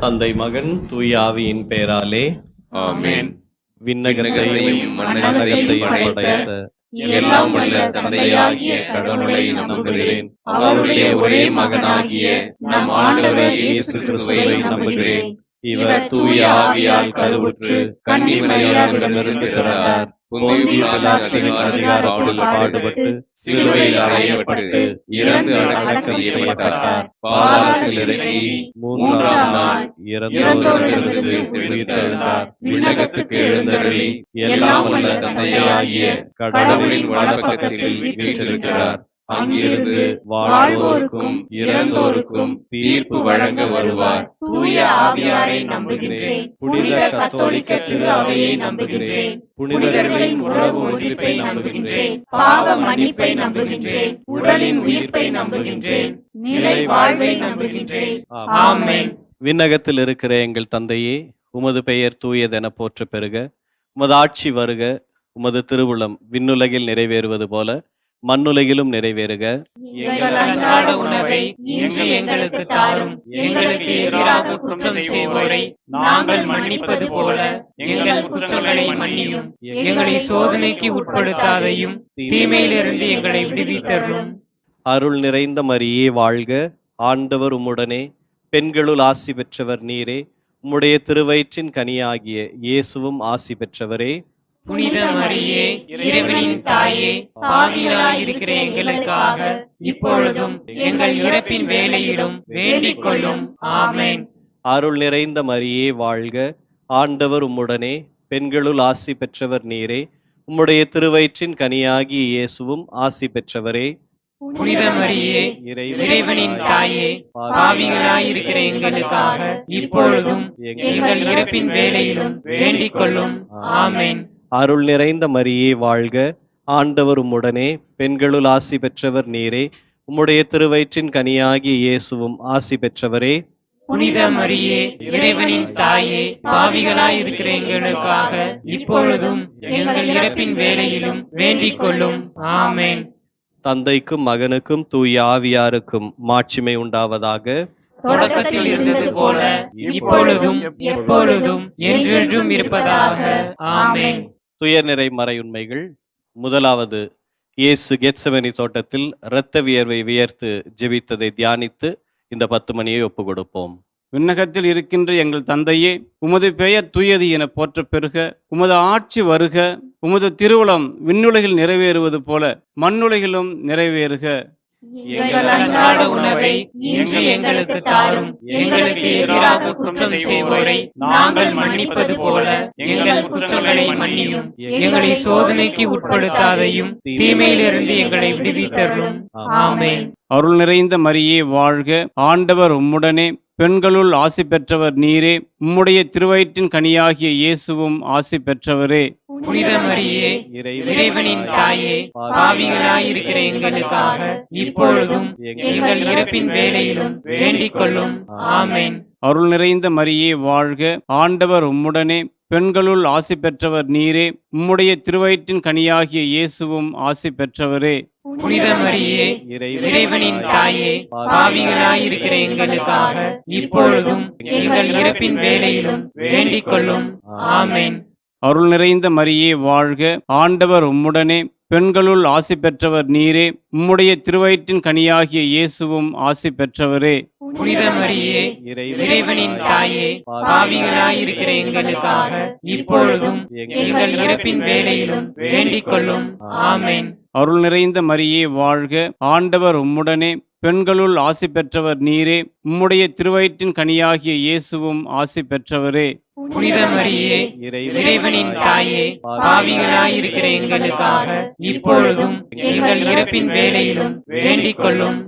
தந்தை மகன் தூய ஆவியின் பெயராலே ஆமென். விண்ணகத்தையும் மண்ணகத்தையும் படைத்த எல்லாம் வல்ல தந்தையாகிய கடவுளை நம்புகிறேன். அவருடைய ஒரே மகனாகிய நம் ஆண்டவர் இயேசு கிறிஸ்துவை நம்புகிறேன். இவர் தூய ஆவியால் கருவுற்று கன்னிமரியாளிடமிருந்து பிறந்தார். பொந்திய பிலாத்தின் அதிகாரத்தில் பாடுபட்டு சிலுவையில் அறையப்பட்டு இறந்து அடக்கம் செய்யப்பட்டார். பாதாளத்தில் இறங்கி மூன்றாம் நாள் இறந்தோரிலிருந்து உயிர்த்தெழுந்தார். விண்ணகத்துக்கு எழுந்தருளி எல்லாம் வல்ல தந்தையாகிய கடவுளின் வலப்பக்கத்தில் வீற்றிருக்கிறார். அங்கிருந்து வாழ்வோருக்கும் இறந்தோருக்கும் தீர்ப்பு வழங்க வருவார். தூய ஆவியாரை நம்புகின்றேன். புனித கத்தோலிக்க திரு அவையை நம்புகின்றேன். புனிதர்களின் உறவு ஒன்றிப்பை நம்புகின்றேன். பாவ மன்னிப்பை நம்புகின்றேன். உடலின் உயிர்ப்பை நம்புகின்றேன். நிலை வாழ்வை நம்புகின்றேன். ஆமென். விண்ணகத்தில் இருக்கிற எங்கள் தந்தையே, உமது பெயர் தூயதென போற்ற பெறுக. உமது ஆட்சி வருக. உமது திருவுளம் விண்ணுலகில் நிறைவேறுவது போல மண்ணுலகிலும் நிறைவேறுக. எங்கள் அன்றாட உணவை இன்று எங்களுக்கு தாரும். எங்களுக்கு எதிராக குற்றம் செய்வோரை நாங்கள் மன்னிப்பது போல எங்கள் குற்றங்களை மன்னியும். எங்களை சோதனைக்கு உட்படுத்தாதையும் தீமையிலிருந்து எங்களை விடுவித்தருளும். அருள் நிறைந்த மரியே வாழ்க. ஆண்டவர் உம்முடனே, பெண்களுள் ஆசி பெற்றவர் நீரே. உம்முடைய திருவயிற்றின் கனியாகிய இயேசுவும் ஆசி பெற்றவரே. புனித மரியே, இறைவனின் தாயே, பாவிகளாயிருக்கிற எங்களுக்காக இப்பொழுதும் எங்கள் இறப்பின் வேளையிலும் வேண்டிக் கொள்ளும். ஆமென். அருள் நிறைந்த மரியே வாழ்க. ஆண்டவர் உம்முடனே, பெண்களுள் ஆசி பெற்றவர் நீரே. உம்முடைய திருவயிற்றின் கனியாகிய இயேசுவும் ஆசி பெற்றவரே. புனித மரியே, இறைவனின் தாயே, பாவிகளாயிருக்கிற எங்களுக்காக இப்பொழுதும் எங்கள் இறப்பின் வேளையிலும் வேண்டிக் கொள்ளும். ஆமென். அருள் நிறைந்த மரியே வாழ்க. ஆண்டவர் உம்முடனே, பெண்களுள் ஆசி பெற்றவர் நீரே. உம்முடைய திருவயிற்றின் கனியாகிய இயேசுவும் ஆசி பெற்றவரே. புனித மரியே, இறைவனின் தாயே, பாவிகளாயிருக்கிற எங்களுக்காக இப்பொழுதும் எங்கள் இறப்பின் வேளையிலும் வேண்டிக் கொள்ளும். ஆமென். தந்தைக்கும் மகனுக்கும் தூய ஆவியாருக்கும் மாட்சிமை உண்டாவதாக. தொடக்கத்தில் இருந்தது போல இப்பொழுதும் எப்பொழுதும் என்றென்றும் இருப்பதாக. ஆமென். துயர்நிறை மறையுண்மைகள். முதலாவது, இயேசு கெத்செமனி தோட்டத்தில் இரத்த வியர்வை வியர்த்து ஜெபித்ததை தியானித்து இந்த 10 மணியை ஒப்பு கொடுப்போம். விண்ணகத்தில் இருக்கின்ற எங்கள் தந்தையே, உமது பெயர் தூயது என போற்ற பெறுக. உமது ஆட்சி வருக. உமது திருவுளம் விண்ணுலகில் நிறைவேறுவது போல மண்ணுலகிலும் நிறைவேறுக. எங்கள் அன்றாட உணவை இன்று எங்களுக்கு தாரும். எங்களுக்கு எதிராக குற்றம் செய்வோரை நாங்கள் மன்னிப்பது போல எங்கள் குற்றங்களை மன்னியும். எங்களை சோதனைக்கு உட்படுத்தாதையும் தீமையிலிருந்து எங்களை விடுவித்தருளும். ஆமென். அருள் நிறைந்த மரியே வாழ்க. ஆண்டவர் உம்முடனே, பெண்களுள் ஆசி பெற்றவர் நீரே. உம்முடைய திருவயிற்றின் கனியாகிய இயேசுவும் ஆசி பெற்றவரே. புனித மரியே, இறைவனின் தாயே, பாவிகளாயிருக்கிற எங்களுக்காக இப்பொழுதும் எங்கள் இறப்பின் வேளையிலும் வேண்டிக் கொள்ளும். ஆமென். அருள் நிறைந்த மரியே வாழ்க. ஆண்டவர் உம்முடனே, பெண்களுள் ஆசி பெற்றவர் நீரே. உம்முடைய திருவயிற்றின் கனியாகிய இயேசுவும் ஆசி பெற்றவரே. புனித மரியே, இறைவனின் தாயே, பாவிகளாயிருக்கிற எங்களுக்காக இப்பொழுதும் எங்கள் இறப்பின் வேளையிலும் வேண்டிக் கொள்ளும். ஆமென். அருள் நிறைந்த மரியே வாழ்க. ஆண்டவர் உம்முடனே, பெண்களுள் ஆசி பெற்றவர் நீரே. உம்முடைய திருவயிற்றின் கனியாகிய இயேசுவும் ஆசி பெற்றவரே. புனித மரியே, இறைவனின் தாயே, பாவிகளாயிருக்கிற எங்களுக்காக இப்பொழுதும் எங்கள் இறப்பின் வேளையிலும் வேண்டிக் கொள்ளும். ஆமென். அருள் நிறைந்த மரியே வாழ்க. ஆண்டவர் உம்முடனே, பெண்களுள் ஆசி பெற்றவர் நீரே. உம்முடைய திருவயிற்றின் கனியாகிய இயேசுவும் ஆசி பெற்றவரே. புனித மரியே, இறைவனின் தாயே, பாவிகளாயிருக்கிற எங்களுக்காக இப்பொழுதும் எங்கள் இறப்பின் வேளையிலும் வேண்டிக் கொள்ளும்.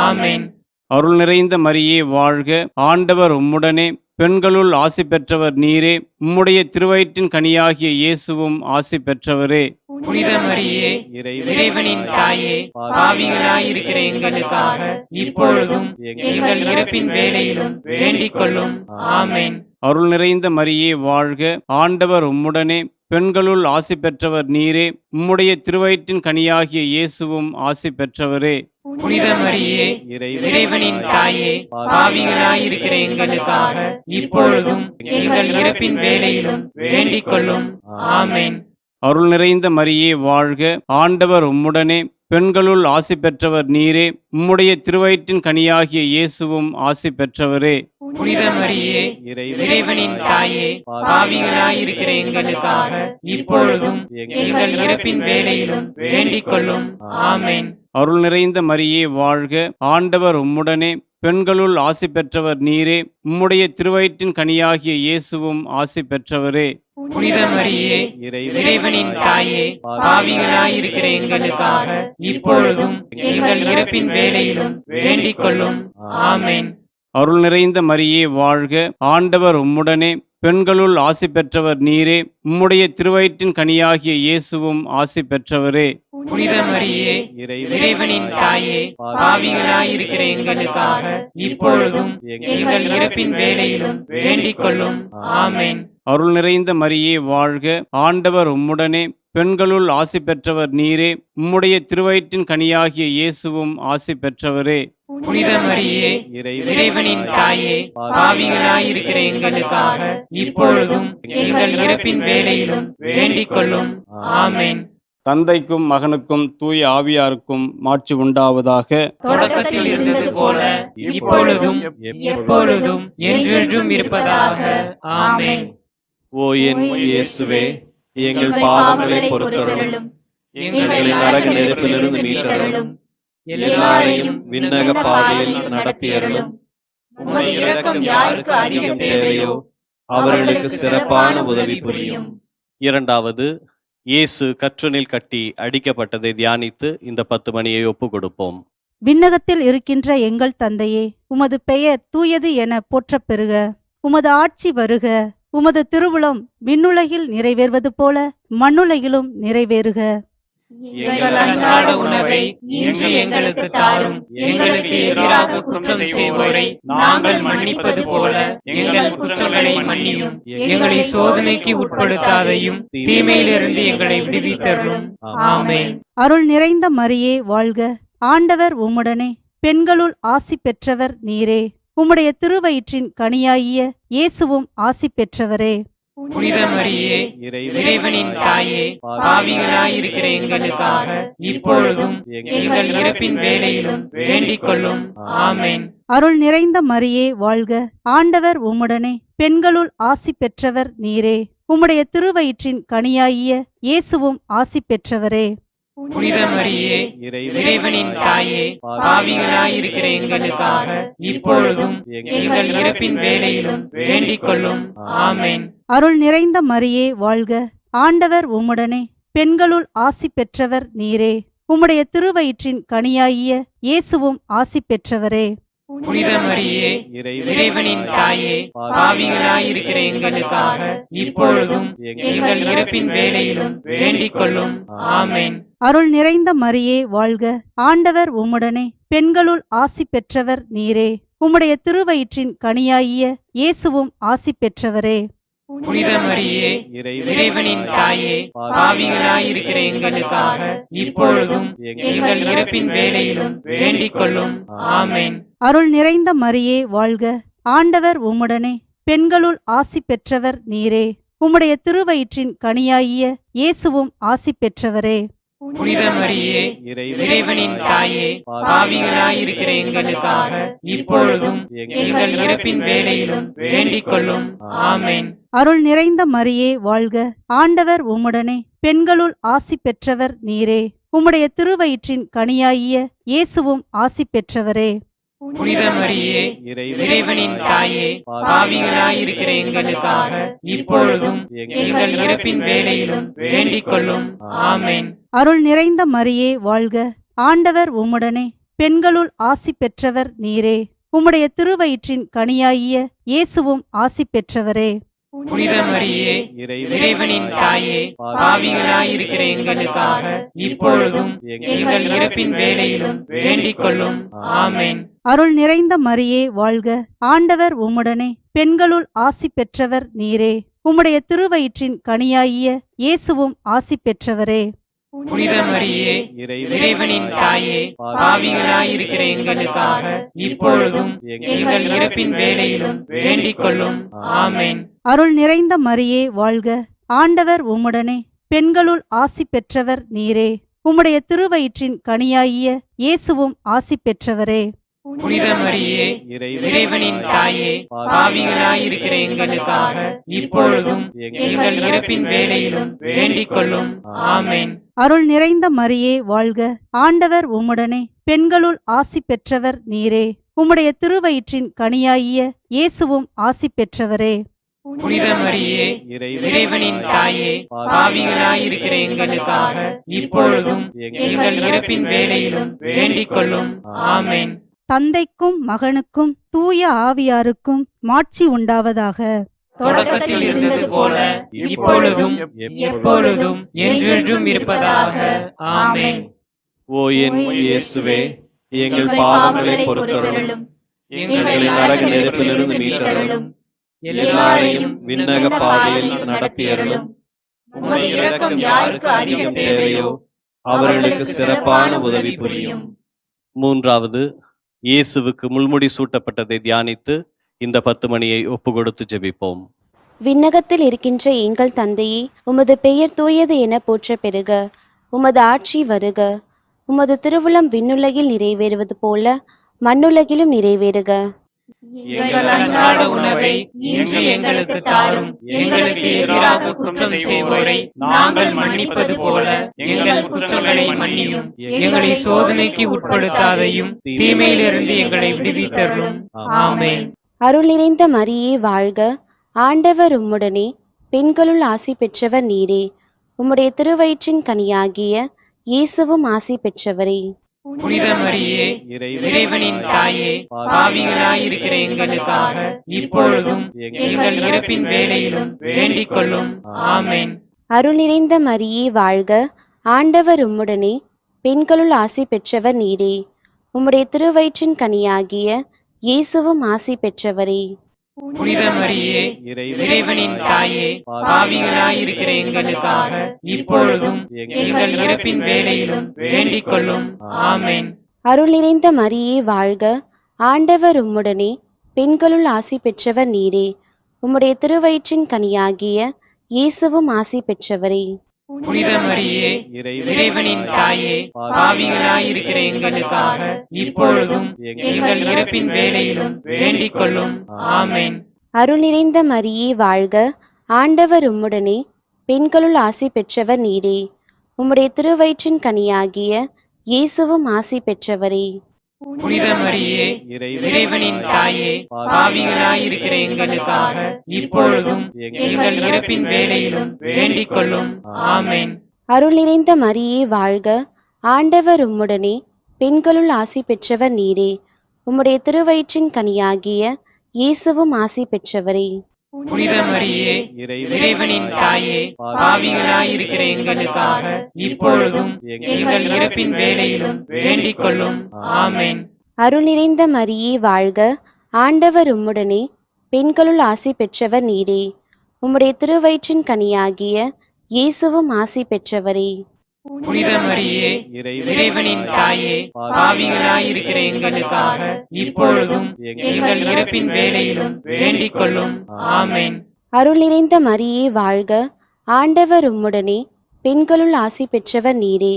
ஆமென். அருள் நிறைந்த மரியே வாழ்க. ஆண்டவர் உம்முடனே, பெண்களுள் ஆசி பெற்றவர் நீரே. உம்முடைய திருவயிற்றின் கனியாகிய இயேசுவும் ஆசி பெற்றவரே. புனித மரியே, இறைவனின் தாயே, பாவிகளாயிருக்கிற எங்களுக்காக இப்பொழுதும் எங்கள் இறப்பின் வேளையிலும் வேண்டிக் கொள்ளும். ஆமென். அருள் நிறைந்த மரியே வாழ்க. ஆண்டவர் உம்முடனே, பெண்களுள் ஆசி பெற்றவர் நீரே. உம்முடைய திருவயிற்றின் கனியாகிய இயேசுவும் ஆசி பெற்றவரே. புனித மரியே, இறைவனின் தாயே, பாவிகளாயிருக்கிற எங்களுக்காக இப்பொழுதும் எங்கள் இறப்பின் வேளையிலும் வேண்டிக் கொள்ளும். ஆமென். அருள் நிறைந்த மரியே வாழ்க. ஆண்டவர் உம்முடனே. பெண்களுள் ஆசி பெற்றவர் நீரே. உம்முடைய திருவயிற்றின் கனியாகிய இயேசுவும் ஆசி பெற்றவரே. புனித மரியே, இறைவனின் தாயே, பாவிகளாயிருக்கிற எங்களுக்காக இப்பொழுதும் எங்கள் இறப்பின் வேளையிலும் வேண்டிக் கொள்ளும். ஆமென். அருள் நிறைந்த மரியே வாழ்க. ஆண்டவர் உம்முடனே. பெண்களுள் ஆசி பெற்றவர் நீரே. உம்முடைய திருவயிற்றின் கனியாகிய இயேசுவும் ஆசி பெற்றவரே. புனித மரியே, இறைவனின் தாயே, பாவிகளாயிருக்கிற எங்களுக்காக இப்பொழுதும் எங்கள் இறப்பின் வேளையிலும் வேண்டிக் கொள்ளும். ஆமென். அருள் நிறைந்த மரியே வாழ்க. ஆண்டவர் உம்முடனே. பெண்களுள் ஆசி பெற்றவர் நீரே. உம்முடைய திருவயிற்றின் கனியாகிய இயேசுவும் ஆசி பெற்றவரே. புனித மரியே, இறைவனின் தாயே, பாவிகளாயிருக்கிற எங்களுக்காக இப்பொழுதும் எங்கள் இறப்பின் வேளையிலும் வேண்டிக் கொள்ளும். ஆமென். அருள் நிறைந்த மரியே வாழ்க. ஆண்டவர் உம்முடனே. பெண்களுள் ஆசி பெற்றவர் நீரே. உம்முடைய திருவயிற்றின் கனியாகிய இயேசுவும் ஆசி பெற்றவரே. புனித மரியே, இறைவனின் தாயே, பாவிகளாயிருக்கிற எங்களுக்காக இப்பொழுதும் எங்கள் இறப்பின் வேளையிலும் வேண்டிக் கொள்ளும். ஆமென். தந்தைக்கும் மகனுக்கும் தூய ஆவியாருக்கும் மாட்சி உண்டாவதாக. தொடக்கத்தில் இருந்தது போல இப்பொழுதும் எப்பொழுதும் என்றென்றும் இருப்பதாக. ஆமென். ஓ என் இயேசுவே, எங்கள் பாவங்களை பொறுத்தருளும், எங்களை நரக நெருப்பிலிருந்து மீட்டருளும், எல்லாரையும் விண்ணக பாதையில் நடத்தியருளும். உமது இரக்கம் யாருக்கு அதிகம் தேவையோ அவர்களுக்கு சிறப்பான உதவி புரியும். இரண்டாவது, இயேசு கற்றனில் கட்டி அடிக்கப்பட்டதை தியானித்து இந்த 10 மணியை ஒப்பு கொடுப்போம். விண்ணகத்தில் இருக்கின்ற எங்கள் தந்தையே, உமது பெயர் தூயது என போற்றப் பெறுக. உமது ஆட்சி வருக. உமது திருவுளம் விண்ணுலகில் நிறைவேறுவது போல மண்ணுலகிலும் நிறைவேறுக. எங்கள் அன்றாட உணவை இன்று எங்களுக்கு தாரும். எங்களுக்கு எதிராக குற்றம் செய்வோரை நாங்கள் மன்னிப்பது போல எங்கள் குற்றங்களை மன்னியும். எங்களை சோதனைக்கு உட்படுத்தாதையும் தீமையிலிருந்து எங்களை விடுவித்தருளும். ஆமென். அருள் நிறைந்த மரியே வாழ்க. ஆண்டவர் உம்முடனே. பெண்களுள் ஆசி பெற்றவர் நீரே. உம்முடைய திருவயிற்றின் கனியாகிய இயேசுவும் ஆசி பெற்றவரே. புனித மரியே, இறைவனின் தாயே, பாவிகளாயிருக்கிற எங்களுக்காக இப்பொழுதும் எங்கள் இறப்பின் வேளையிலும் வேண்டிக் கொள்ளும். ஆமென். அருள் நிறைந்த மரியே வாழ்க. ஆண்டவர் உம்முடனே. பெண்களுள் ஆசி பெற்றவர் நீரே. உம்முடைய திருவயிற்றின் கனியாகிய இயேசுவும் ஆசி பெற்றவரே. புனித மரியே, இறைவனின் தாயே, பாவிகளாயிருக்கிற எங்களுக்காக இப்பொழுதும் எங்கள் இறப்பின் வேளையிலும் வேண்டிக் கொள்ளும். ஆமென். அருள் நிறைந்த மரியே வாழ்க. ஆண்டவர் உம்முடனே. பெண்களுள் ஆசி பெற்றவர் நீரே. உம்முடைய திருவயிற்றின் கனியாகிய இயேசுவும் ஆசி பெற்றவரே. புனித மரியே, இறைவனின் தாயே, பாவிகளாயிருக்கிற எங்களுக்காக இப்பொழுதும் எங்கள் இறப்பின் வேளையிலும் வேண்டிக் கொள்ளும். ஆமென். அருள் நிறைந்த மரியே வாழ்க. ஆண்டவர் உம்முடனே. பெண்களுள் ஆசி பெற்றவர் நீரே. உம்முடைய திருவயிற்றின் கனியாகிய இயேசுவும் ஆசி பெற்றவரே. புனித மரியே, இறைவனின் தாயே, பாவிகளாயிருக்கிற எங்களுக்காக இப்பொழுதும் எங்கள் இறப்பின் வேளையிலும் வேண்டிக் கொள்ளும். ஆமென். அருள் நிறைந்த மரியே வாழ்க. ஆண்டவர் உம்முடனே. பெண்களுள் ஆசி பெற்றவர் நீரே. உம்முடைய திருவயிற்றின் கனியாகிய இயேசுவும் ஆசி பெற்றவரே. புனித மரியே, இறைவனின் தாயே, பாவிகளாயிருக்கிற எங்களுக்காக இப்பொழுதும் எங்கள் இறப்பின் வேளையிலும் வேண்டிக் கொள்ளும். ஆமென். அருள் நிறைந்த மரியே வாழ்க. ஆண்டவர் உம்முடனே. பெண்களுள் ஆசி பெற்றவர் நீரே. உம்முடைய திருவயிற்றின் கனியாகிய இயேசுவும் ஆசி பெற்றவரே. புனித மரியே, இறைவனின் தாயே, பாவிகளாயிருக்கிற எங்களுக்காக இப்பொழுதும் எங்கள் இறப்பின் வேளையிலும் வேண்டிக் கொள்ளும். ஆமென். அருள் நிறைந்த மரியே வாழ்க. ஆண்டவர் உம்முடனே. பெண்களுள் ஆசி பெற்றவர் நீரே. உம்முடைய திருவயிற்றின் கனியாகிய இயேசுவும் ஆசி பெற்றவரே. புனித மரியே, இறைவனின் தாயே, பாவிகளாயிருக்கிற எங்களுக்காக இப்பொழுதும் எங்கள் இறப்பின் வேளையிலும் வேண்டிக் கொள்ளும். ஆமென். அருள் நிறைந்த மரியே வாழ்க. ஆண்டவர் உம்முடனே. பெண்களுள் ஆசி பெற்றவர் நீரே. உம்முடைய திருவயிற்றின் கனியாகிய இயேசுவும் ஆசி பெற்றவரே. புனித மரியே, இறைவனின் தாயே, பாவிகளாயிருக்கிற எங்களுக்காக இப்பொழுதும் எங்கள் இறப்பின் வேளையிலும் வேண்டிக் கொள்ளும். ஆமென். அருள் நிறைந்த மரியே வாழ்க, ஆண்டவர் உம்முடனே, பெண்களுள் ஆசி பெற்றவர் நீரே. உம்முடைய திருவயிற்றின் கனியாகிய இயேசுவும் ஆசி பெற்றவரே. புனித மரியே, இறைவனின் தாயே, பாவிகளாயிருக்கிற எங்களுக்காக இப்பொழுதும் எங்கள் இறப்பின் வேளையிலும் வேண்டிக் கொள்ளும். ஆமென். அருள் நிறைந்த மரியே வாழ்க, ஆண்டவர் உம்முடனே, பெண்களுள் ஆசி பெற்றவர் நீரே. உம்முடைய திருவயிற்றின் கனியாகிய இயேசுவும் ஆசி பெற்றவரே. புனித மரியே, இறைவனின் தாயே, பாவிகளாயிருக்கிற எங்களுக்காக இப்பொழுதும் எங்கள் இறப்பின் வேளையிலும் வேண்டிக் கொள்ளும். ஆமென். தந்தைக்கும் மகனுக்கும் தூய ஆவியாருக்கும் மாட்சி உண்டாவதாக. தொடக்கத்தில் இருந்தது போல இப்பொழுதும் எப்பொழுதும் என்றென்றும் இருப்பதாக. ஆமென். ஓ என் இயேசுவே, எங்கள் பாவங்களை பொறுத்தருளும், எங்களை நரக நெருப்பிலிருந்து மீட்டருளும், எல்லாரையும் விண்ணக பாதையில் நடத்தியருளும். உமது இரக்கம் யாருக்கு அதிகம் தேவையோ அவர்களுக்கு சிறப்பான உதவி புரியும். மூன்றாவது, இயேசுவுக்கு முள்முடி சூட்டப்பட்டதை தியானித்து இந்த 10 மணியை ஒப்பு கொடுத்து ஜெபிப்போம். விண்ணகத்தில் இருக்கின்ற எங்கள் தந்தையே, உமது பெயர் தூயது என போற்ற பெறுக. உமது ஆட்சி வருக. உமது திருவுளம் விண்ணுலகில் நிறைவேறுவது போல மண்ணுலகிலும் நிறைவேறுக. எங்கள் அன்றாட உணவை இன்று எங்களுக்கு தாரும். எங்களுக்கு எதிராக குற்றம் செய்வோரை நாங்கள் மன்னிப்பது போல எங்கள் குற்றங்களை மன்னியும். எங்களை சோதனைக்கு உட்படுத்தாதையும் தீமையிலிருந்து எங்களை விடுவித்தருளும். ஆமென். அருள் நிறைந்த மரியே வாழ்க, ஆண்டவர் உம்முடனே, பெண்களுள் ஆசி பெற்றவர் நீரே. உம்முடைய திருவயிற்றின் கனியாகிய இயேசுவும் ஆசி பெற்றவரே. புனித மரியே, இறைவனின் தாயே, பாவிகளாயிருக்கிற எங்களுக்காக இப்பொழுதும் எங்கள் இறப்பின் வேளையிலும் வேண்டிக் கொள்ளும். ஆமென். அருள் நிறைந்த மரியே வாழ்க, ஆண்டவர் உம்முடனே, பெண்களுள் ஆசி பெற்றவர் நீரே. உம்முடைய திருவயிற்றின் கனியாகிய இயேசுவும் ஆசி பெற்றவரே. புனித மரியே, இறைவனின் தாயே, பாவிகளாயிருக்கிற எங்களுக்காக இப்பொழுதும் எங்கள் இறப்பின் வேளையிலும் வேண்டிக் கொள்ளும். ஆமென். அருள் நிறைந்த மரியே வாழ்க, ஆண்டவர் உம்முடனே, பெண்களுள் ஆசி பெற்றவர் நீரே. உம்முடைய திருவயிற்றின் கனியாகிய இயேசுவும் ஆசி பெற்றவரே. புனித மரியே, இறைவனின் தாயே, பாவிகளாயிருக்கிற எங்களுக்காக இப்பொழுதும் எங்கள் இறப்பின் வேளையிலும் வேண்டிக் கொள்ளும். ஆமென். அருள் நிறைந்த மரியே வாழ்க, ஆண்டவர் உம்முடனே, பெண்களுள் ஆசி பெற்றவர் நீரே. உம்முடைய திருவயிற்றின் கனியாகிய இயேசுவும் ஆசி பெற்றவரே. புனித மரியே, இறைவனின் தாயே, பாவிகளாயிருக்கிற எங்களுக்காக இப்பொழுதும் எங்கள் இறப்பின் வேளையிலும் வேண்டிக் கொள்ளும். ஆமென். அருள் நிறைந்த மரியே வாழ்க, ஆண்டவர் உம்முடனே, பெண்களுள் ஆசி பெற்றவர் நீரே. உம்முடைய திருவயிற்றின் கனியாகிய இயேசுவும் ஆசி பெற்றவரே. புனித மரியே, இறைவனின் தாயே, பாவிகளாயிருக்கிற எங்களுக்காக இப்பொழுதும் எங்கள் இறப்பின் வேளையிலும் வேண்டிக் கொள்ளும். ஆமென். அருள் நிறைந்த மரியே வாழ்க, ஆண்டவர் உம்முடனே, பெண்களுள் ஆசி பெற்றவர் நீரே. உம்முடைய திருவயிற்றின் கனியாகிய இயேசுவும் ஆசி பெற்றவரே. புனித மரியே, இறைவனின் தாயே, பாவிகளாயிருக்கிற எங்களுக்காக இப்பொழுதும் எங்கள் இறப்பின் வேளையிலும் வேண்டிக் கொள்ளும். ஆமென். அருள் நிறைந்த மரியே வாழ்க, ஆண்டவர் உம்முடனே, பெண்களுள் ஆசி பெற்றவர் நீரே.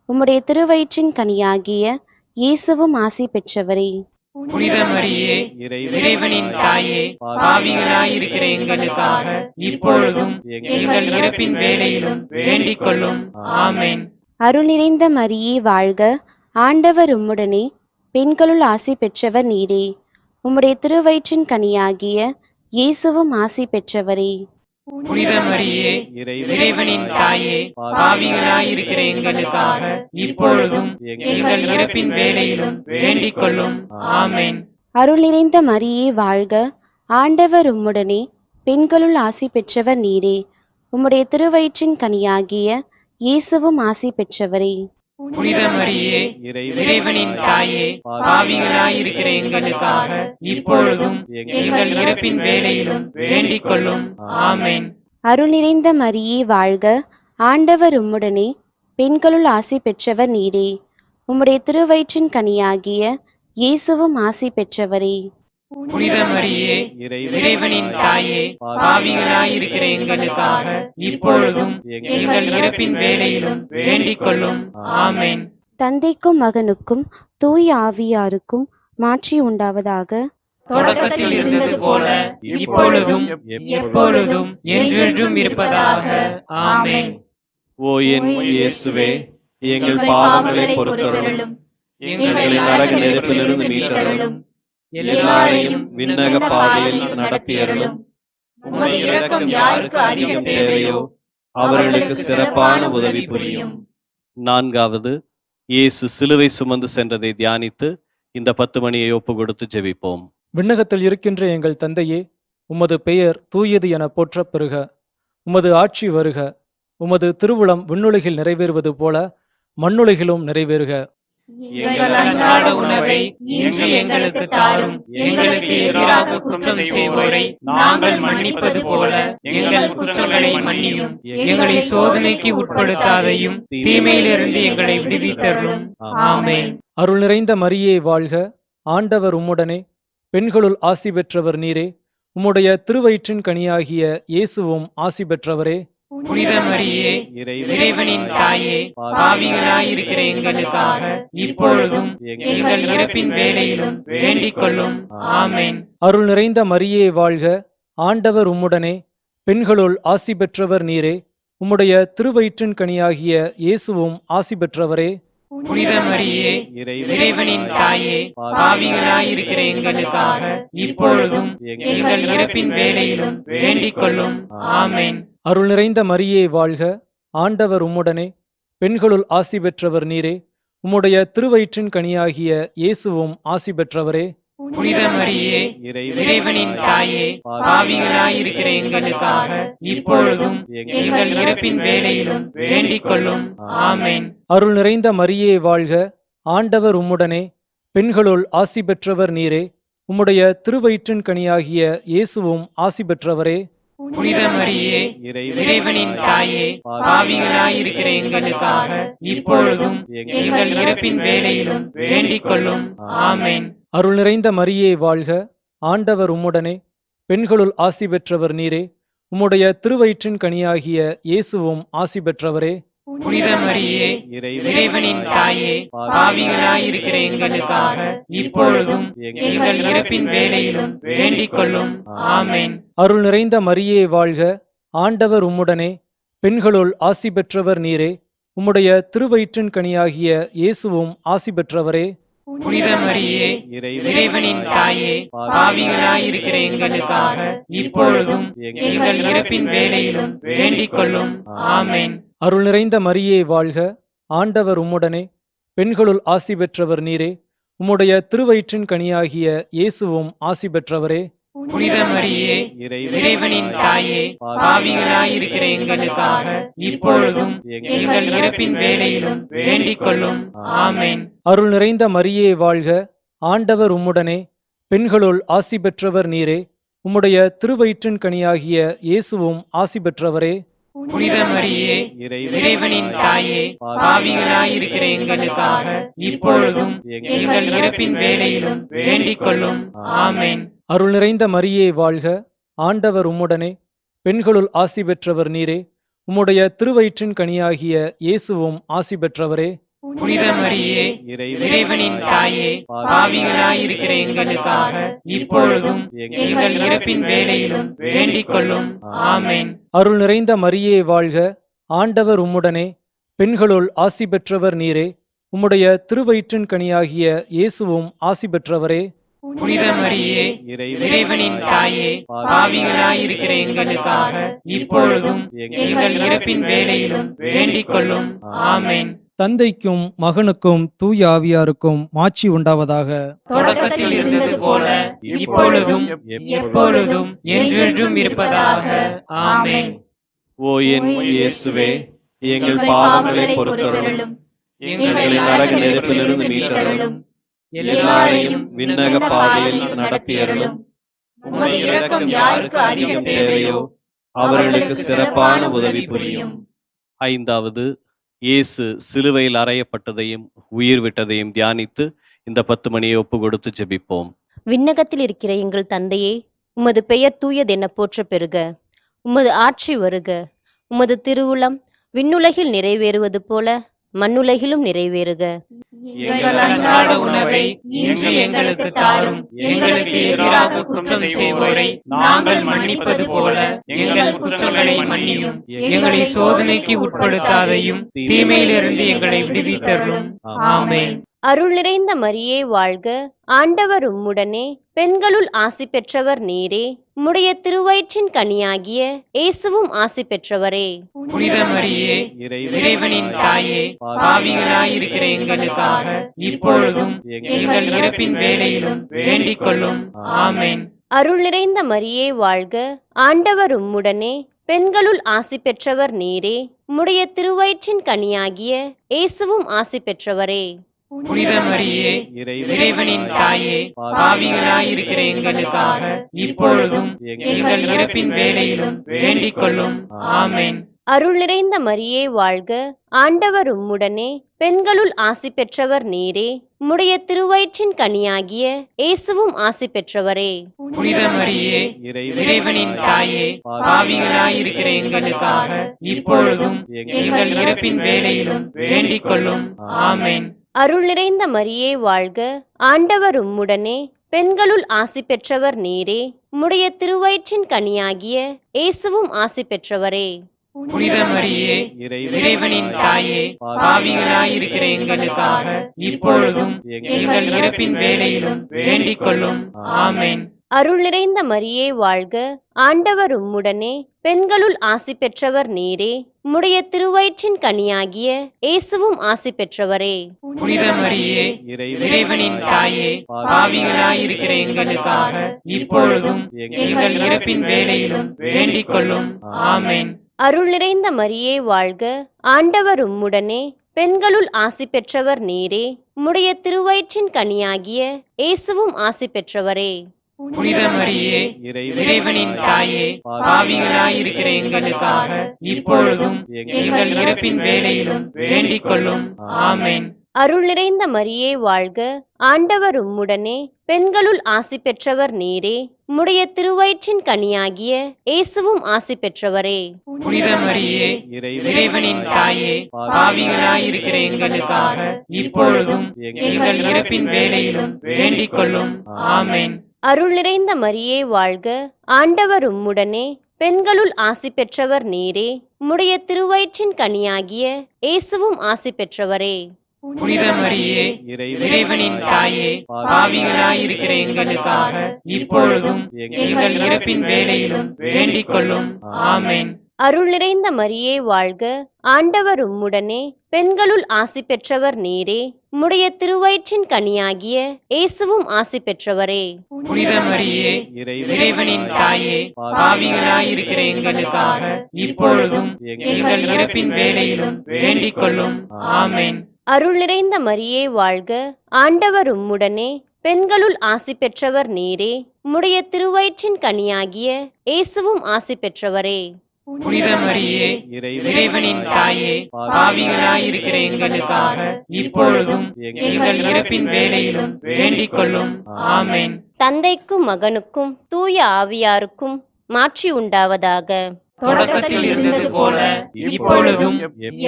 உம்முடைய திருவயிற்றின் கனியாகிய இயேசுவும் ஆசி பெற்றவரே. புனித மரியே, இறைவனின் தாயே, பாவிகளாயிருக்கிற எங்களுக்காக இப்பொழுதும் எங்கள் இறப்பின் வேளையிலும் வேண்டிக் கொள்ளும். ஆமென். அருள் நிறைந்த மரியே வாழ்க, ஆண்டவர் உம்முடனே, பெண்களுள் ஆசி பெற்றவர் நீரே. உம்முடைய திருவயிற்றின் கனியாகிய இயேசுவும் ஆசி பெற்றவரே. புனித மரியே, இறைவனின் தாயே, பாவிகளாயிருக்கிற எங்களுக்காக இப்பொழுதும் எங்கள் இறப்பின் வேளையிலும் வேண்டிக் கொள்ளும். ஆமென். அருள் நிறைந்த மரியே வாழ்க, ஆண்டவர் உம்முடனே, பெண்களுள் ஆசி பெற்றவர் நீரே. உம்முடைய திருவயிற்றின் கனியாகிய இயேசுவும் ஆசி பெற்றவரே. புனித மரியே இறைவனின் தாயே, பாவிகளாயிருக்கிற எங்களுக்காக இப்பொழுதும் எங்கள் இறப்பின் வேளையிலும் வேண்டிக் கொள்ளும். ஆமென். அருள் நிறைந்த மரியே வாழ்க, ஆண்டவர் உம்முடனே, பெண்களுள் ஆசி பெற்றவர் நீரே. உம்முடைய திருவயிற்றின் கனியாகிய இயேசுவும் ஆசி பெற்றவரே. புனித மரியே இறைவனின் தாயே, பாவிகளாயிருக்கிற எங்களுக்காக இப்பொழுதும் எங்கள் இறப்பின் வேளையிலும் வேண்டிக் கொள்ளும். ஆமென். தந்தைக்கும் மகனுக்கும் தூய ஆவியாருக்கும் மாட்சி உண்டாவதாக. தொடக்கத்தில் இருந்தது போல இப்பொழுதும் எப்பொழுதும் என்றென்றும் இருப்பதாக. ஆமென். ஓ என் இயேசுவே, எங்கள் பாவங்களை பொறுத்தருளும், எங்களை நரக நெருப்பிலிருந்து மீட்டருளும், எல்லாரையும் விண்ணக பாதையில் நடத்தியருளும். உமது இரக்கம் யாருக்கு அதிகம் தேவையோ அவர்களுக்கு சிறப்பான உதவி புரியும். நான்காவது, இயேசு சிலுவை சுமந்து சென்றதை தியானித்து இந்த 10 மணியை ஒப்பு கொடுத்து ஜெபிப்போம். விண்ணகத்தில் இருக்கின்ற எங்கள் தந்தையே, உமது பெயர் தூயது என போற்றப் பெறுக. உமது ஆட்சி வருக. உமது திருவுளம் விண்ணுலகில் நிறைவேறுவது போல மண்ணுலகிலும் நிறைவேறுக. எங்கள் அன்றாட உணவை இன்று எங்களுக்கு தாரும். எங்களுக்கு எதிராக குற்றம் செய்வோரை நாங்கள் மன்னிப்பது போல எங்கள் குற்றங்களை மன்னியும். எங்களை சோதனைக்கு உட்படுத்தாதையும் தீமையிலிருந்து எங்களை விடுவித்தருளும். ஆமென். அருள் நிறைந்த மரியே வாழ்க, ஆண்டவர் உம்முடனே, பெண்களுள் ஆசி பெற்றவர் நீரே. உம்முடைய திருவயிற்றின் கனியாகிய இயேசுவும் ஆசி பெற்றவரே. புனித மரியே இறைவனின் தாயே, பாவிகளாயிருக்கிற எங்களுக்காக இப்பொழுதும் எங்கள் இறப்பின் வேளையிலும் வேண்டிக் கொள்ளும். ஆமென். அருள் நிறைந்த மரியே வாழ்க, ஆண்டவர் உம்முடனே, பெண்களுள் ஆசி பெற்றவர் நீரே. உம்முடைய திருவயிற்றின் கனியாகிய இயேசுவும் ஆசி பெற்றவரே. புனித மரியே இறைவனின் தாயே, பாவிகளாயிருக்கிற எங்களுக்காக இப்பொழுதும் எங்கள் இறப்பின் வேளையிலும் வேண்டிக் கொள்ளும். ஆமென். அருள் நிறைந்த மரியே வாழ்க, ஆண்டவர் உம்முடனே, பெண்களுள் ஆசி பெற்றவர் நீரே. உம்முடைய திருவயிற்றின் கனியாகிய இயேசுவும் ஆசி பெற்றவரே. புனித மரியே இறைவனின் தாயே, பாவிகளாயிருக்கிற எங்களுக்காக இப்பொழுதும் எங்கள் இறப்பின் வேளையிலும் வேண்டிக் கொள்ளும். ஆமென். அருள் நிறைந்த மரியே வாழ்க, ஆண்டவர் உம்முடனே, பெண்களுள் ஆசி பெற்றவர் நீரே. உம்முடைய திருவயிற்றின் கனியாகிய இயேசுவும் ஆசி பெற்றவரே. புனித மரியே இறைவனின் தாயே, பாவிகளாயிருக்கிற எங்களுக்காக இப்பொழுதும் எங்கள் இறப்பின் வேளையிலும் வேண்டிக் கொள்ளும். ஆமென். அருள் நிறைந்த மரியே வாழ்க, ஆண்டவர் உம்முடனே, பெண்களுள் ஆசி பெற்றவர் நீரே. உம்முடைய திருவயிற்றின் கனியாகிய இயேசுவும் ஆசி பெற்றவரே. புனித மரியே இறைவனின் தாயே, பாவிகளாயிருக்கிற எங்களுக்காக இப்பொழுதும் எங்கள் இறப்பின் வேளையிலும் வேண்டிக் கொள்ளும். ஆமென். அருள் நிறைந்த மரியே வாழ்க, ஆண்டவர் உம்முடனே, பெண்களுள் ஆசி பெற்றவர் நீரே. உம்முடைய திருவயிற்றின் கனியாகிய இயேசுவும் ஆசி பெற்றவரே. புனித மரியே இறைவனின் தாயே, பாவிகளாயிருக்கிற எங்களுக்காக இப்பொழுதும் எங்கள் இறப்பின் வேளையிலும் வேண்டிக் கொள்ளும். ஆமென். அருள் நிறைந்த மரியே வாழ்க, ஆண்டவர் உம்முடனே, பெண்களுள் ஆசி பெற்றவர் நீரே. உம்முடைய திருவயிற்றின் கனியாகிய இயேசுவும் ஆசி பெற்றவரே. புனித மரியே இறைவனின் தாயே, பாவிகளாயிருக்கிற எங்களுக்காக இப்பொழுதும் எங்கள் இறப்பின் வேளையிலும் வேண்டிக் கொள்ளும். ஆமென். அருள் நிறைந்த மரியே வாழ்க, ஆண்டவர் உம்முடனே, பெண்களுள் ஆசி பெற்றவர் நீரே. உம்முடைய திருவயிற்றின் கனியாகிய இயேசுவும் ஆசி பெற்றவரே. புனித மரியே இறைவனின் தாயே, பாவிகளாயிருக்கிற எங்களுக்காக இப்பொழுதும் எங்கள் இறப்பின் வேளையிலும் வேண்டிக் கொள்ளும். ஆமென். அருள் நிறைந்த மரியே வாழ்க, ஆண்டவர் உம்முடனே, பெண்களுள் ஆசி பெற்றவர் நீரே. உம்முடைய திருவயிற்றின் கனியாகிய இயேசுவும் ஆசி பெற்றவரே. புனித மரியே இறைவனின் தாயே, பாவிகளாயிருக்கிற எங்களுக்காக இப்பொழுதும் எங்கள் இறப்பின் வேளையிலும் வேண்டிக் கொள்ளும். ஆமென். அருள் நிறைந்த மரியே வாழ்க, ஆண்டவர் உம்முடனே, பெண்களுள் ஆசி பெற்றவர் நீரே. உம்முடைய திருவயிற்றின் கனியாகிய இயேசுவும் ஆசி பெற்றவரே. புனித மரியே இறைவனின் தாயே, பாவிகளாயிருக்கிற எங்களுக்காக இப்பொழுதும் எங்கள் இறப்பின் வேளையிலும் வேண்டிக் கொள்ளும். ஆமென். தந்தைக்கும் மகனுக்கும் தூய ஆவியாருக்கும் மாட்சி உண்டாவதாக. தொடக்கத்தில் இருந்தது போல இப்பொழுதும் எப்பொழுதும் என்றென்றும் இருப்பதாக. ஆமென். ஓ என் இயேசுவே, எங்கள் பாவங்களை பொறுத்தருளும், எங்களை நரக நெருப்பிலிருந்து மீட்டருளும். எல்லாரையும் விண்ணக பாதையில் நடத்தியருளும். உமது இரக்கம் யாருக்கு அதிகம் தேவையோ அவர்களுக்கு சிறப்பான உதவி புரியும். ஐந்தாவது, இயேசு சிலுவையில் அறையப்பட்டதையும் உயிர் விட்டதையும் தியானித்து இந்த 10 மணியை ஒப்பு கொடுத்து ஜெபிப்போம். விண்ணகத்தில் இருக்கிற எங்கள் தந்தையே, உமது பெயர் தூயதென போற்ற பெறுக. உமது ஆட்சி வருக. உமது திருவுளம் விண்ணுலகில் நிறைவேறுவது போல மண்ணுலகிலும் நிறைவேறுக. எங்கள் அன்றாட உணவை இன்று எங்களுக்கு தாரும். எங்களுக்கு எதிராக குற்றம் செய்வோரை நாங்கள் மன்னிப்பது போல எங்கள் குற்றங்களை மன்னியும். எங்களை சோதனைக்கு உட்படுத்தாதையும் தீமையிலிருந்து எங்களை விடுவித்தருளும். ஆமென். அருள் நிறைந்த மரியே வாழ்க. ஆண்டவர் உம்முடனே, பெண்களுள் ஆசி பெற்றவர் நீரே. உம்முடைய திருவயிற்றின் கனியாகிய இயேசுவும் ஆசி பெற்றவரே. புனித மரியே, இறைவனின் தாயே, பாவிகளாயிருக்கிற எங்களுக்காக இப்பொழுதும் எங்கள் இறப்பின் வேளையிலும் வேண்டிக் கொள்ளும். ஆமென். அருள் நிறைந்த மரியே வாழ்க. ஆண்டவர் உம்முடனே, பெண்களுள் ஆசி பெற்றவர் நீரே. உம்முடைய திருவயிற்றின் கனியாகிய இயேசுவும் ஆசி பெற்றவரே. புனித மரியே, இறைவனின் தாயே, பாவிகளாயிருக்கிற எங்களுக்காக இப்பொழுதும் எங்கள் இறப்பின் வேளையிலும் வேண்டிக் கொள்ளும். ஆமென். அருள் நிறைந்த மரியே வாழ்க. ஆண்டவர் உம்முடனே, பெண்களுள் ஆசி பெற்றவர் நீரே. உம்முடைய திருவயிற்றின் கனியாகிய இயேசுவும் ஆசி பெற்றவரே. புனித மரியே, இறைவனின் தாயே, பாவிகளாயிருக்கிற எங்களுக்காக இப்பொழுதும் எங்கள் இறப்பின் வேளையிலும் வேண்டிக் கொள்ளும். ஆமென். அருள் நிறைந்த மரியே வாழ்க. ஆண்டவர் உம்முடனே, பெண்களுள் ஆசி பெற்றவர் நீரே. உம்முடைய திருவயிற்றின் கனியாகிய இயேசுவும் ஆசி பெற்றவரே. புனித மரியே, இறைவனின் தாயே, பாவிகளாயிருக்கிற எங்களுக்காக இப்பொழுதும் எங்கள் இறப்பின் வேளையிலும் வேண்டிக் கொள்ளும். ஆமென். அருள் நிறைந்த மரியே வாழ்க. ஆண்டவர் உம்முடனே, பெண்களுள் ஆசி பெற்றவர் நீரே. உம்முடைய திருவயிற்றின் கனியாகிய இயேசுவும் ஆசி பெற்றவரே. புனித மரியே, இறைவனின் தாயே, பாவிகளாயிருக்கிற எங்களுக்காக இப்பொழுதும் எங்கள் இறப்பின் வேளையிலும் வேண்டிக் கொள்ளும். ஆமென். அருள் நிறைந்த மரியே வாழ்க. ஆண்டவர் உம்முடனே, பெண்களுள் ஆசி பெற்றவர் நீரே. உம்முடைய திருவயிற்றின் கனியாகிய இயேசுவும் ஆசி பெற்றவரே. புனித மரியே, இறைவனின் தாயே, பாவிகளாயிருக்கிற எங்களுக்காக இப்பொழுதும் எங்கள் இறப்பின் வேளையிலும் வேண்டிக் கொள்ளும். ஆமென். அருள் நிறைந்த மரியே வாழ்க. ஆண்டவர் உம்முடனே, பெண்களுள் ஆசி பெற்றவர் நீரே. உம்முடைய திருவயிற்றின் கனியாகிய இயேசுவும் ஆசி பெற்றவரே. புனித மரியே, இறைவனின் தாயே, பாவிகளாயிருக்கிற எங்களுக்காக இப்பொழுதும் எங்கள் இறப்பின் வேளையிலும் வேண்டிக் கொள்ளும். ஆமென். அருள் நிறைந்த மரியே வாழ்க. ஆண்டவர் உம்முடனே, பெண்களுள் ஆசி பெற்றவர் நீரே. உம்முடைய திருவயிற்றின் கனியாகிய இயேசுவும் ஆசி பெற்றவரே. புனித மரியே, இறைவனின் தாயே, பாவிகளாயிருக்கிற எங்களுக்காக இப்பொழுதும் எங்கள் இறப்பின் வேளையிலும் வேண்டிக் கொள்ளும். ஆமென். அருள் நிறைந்த மரியே வாழ்க. ஆண்டவர் உம்முடனே, பெண்களுள் ஆசி பெற்றவர் நீரே. உம்முடைய திருவயிற்றின் கனியாகிய இயேசுவும் ஆசி பெற்றவரே. புனித மரியே, இறைவனின் தாயே, பாவிகளாயிருக்கிற எங்களுக்காக இப்பொழுதும் எங்கள் இறப்பின் வேளையிலும் வேண்டிக் கொள்ளும். ஆமென். அருள் நிறைந்த மரியே வாழ்க. ஆண்டவர் உம்முடனே, பெண்களுள் ஆசி பெற்றவர் நீரே. உம்முடைய திருவயிற்றின் கனியாகிய இயேசுவும் ஆசி பெற்றவரே. புனித மரியே, இறைவனின் தாயே, பாவிகளாயிருக்கிற எங்களுக்காக இப்பொழுதும் எங்கள் இறப்பின் வேளையிலும் வேண்டிக் கொள்ளும். ஆமென். தந்தைக்கும் மகனுக்கும் தூய ஆவியாருக்கும் மாட்சி உண்டாவதாக. தொடக்கத்தில் இருந்தது போல இப்பொழுதும்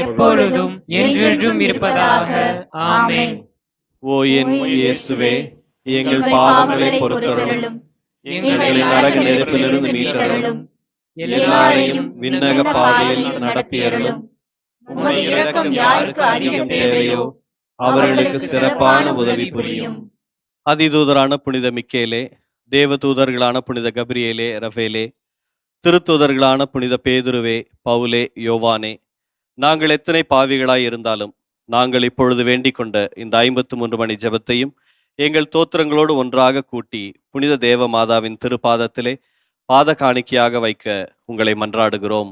எப்பொழுதும் என்றென்றும் இருப்பதாக. ஆமென். ஓ என் இயேசுவே, எங்கள் பாவங்களை பொறுத்தருளும். எங்களை நரக நெருப்பிலிருந்து மீட்டருளும். எல்லாரையும் விண்ணக பாதையில் நடத்தியருளும். உமது இரக்கம் யாருக்கு அதிகம் தேவையோ அவர்களுக்கு சிறப்பான உதவி புரியும். அதிதூதரான புனித மிக்கேலே, தேவதூதர்களான புனித கபிரியேலே, ரஃபேலே, திருத்தூதர்களான புனித பேதுருவே, பவுலே, யோவானே, நாங்கள் எத்தனை பாவிகளாய் இருந்தாலும் நாங்கள் இப்பொழுது வேண்டிக் கொண்ட இந்த 53 மணி ஜெபத்தையும் எங்கள் தோத்திரங்களோடு ஒன்றாக கூட்டி புனித தேவ மாதாவின் திருப்பாதத்திலே பாத காணிக்கையாக வைக்க உங்களை மன்றாடுகிறோம்.